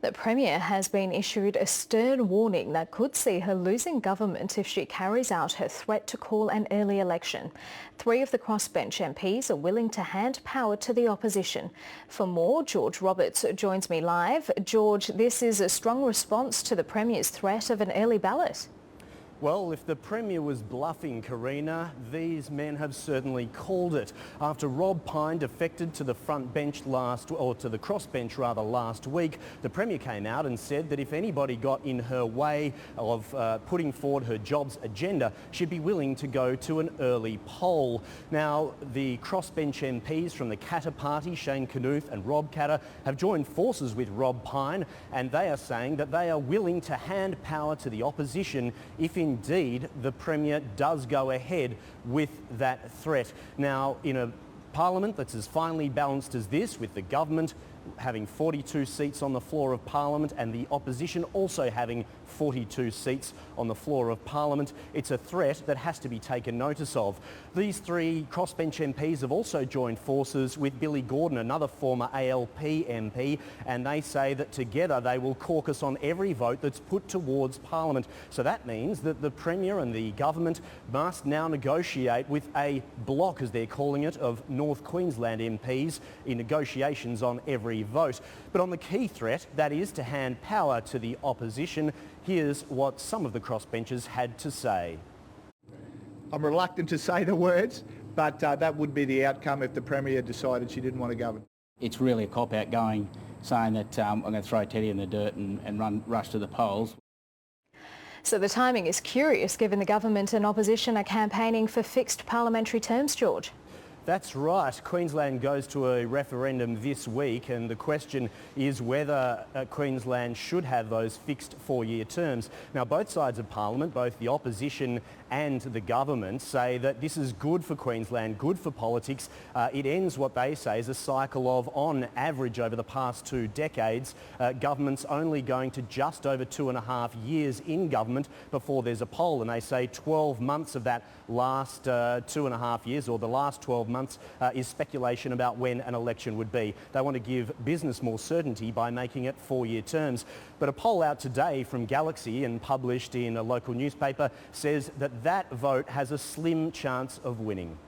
The Premier has been issued a stern warning that could see her losing government if she carries out her threat to call an early election. 3 of the crossbench MPs are willing to hand power to the opposition. For more, George Roberts joins me live. George, this is a strong response to the Premier's threat of an early ballot. Well, if the Premier was bluffing, Karina, these men have certainly called it. After Rob Pyne defected to the front bench to the crossbench last week, the Premier came out and said that if anybody got in her way of putting forward her jobs agenda, she'd be willing to go to an early poll. Now, the crossbench MPs from the Katter Party, Shane Knuth and Rob Katter, have joined forces with Rob Pyne, and they are saying that they are willing to hand power to the opposition if indeed the Premier does go ahead with that threat. Now, in a Parliament that's as finely balanced as this, with the government having 42 seats on the floor of Parliament and the opposition also having 42 seats on the floor of Parliament, it's a threat that has to be taken notice of. These 3 crossbench MPs have also joined forces with Billy Gordon, another former ALP MP, and they say that together they will caucus on every vote that's put towards Parliament. So that means that the Premier and the government must now negotiate with a bloc, as they're calling it, of North Queensland MPs in negotiations on every vote. But on the key threat, that is to hand power to the opposition, here's what some of the crossbenchers had to say. I'm reluctant to say the words, but that would be the outcome if the Premier decided she didn't want to govern. It's really a cop-out saying that I'm going to throw Teddy in the dirt and rush to the polls. So the timing is curious given the government and opposition are campaigning for fixed parliamentary terms, George. That's right. Queensland goes to a referendum this week, and the question is whether Queensland should have those fixed 4-year terms. Now, both sides of Parliament, both the opposition and the government, say that this is good for Queensland, good for politics. It ends what they say is a cycle of, on average over the past 2 decades, governments only going to just over 2.5 years in government before there's a poll. And they say 12 months of that last 2.5 years, or the last 12 months, is speculation about when an election would be. They want to give business more certainty by making it 4-year terms. But a poll out today from Galaxy and published in a local newspaper says that that vote has a slim chance of winning.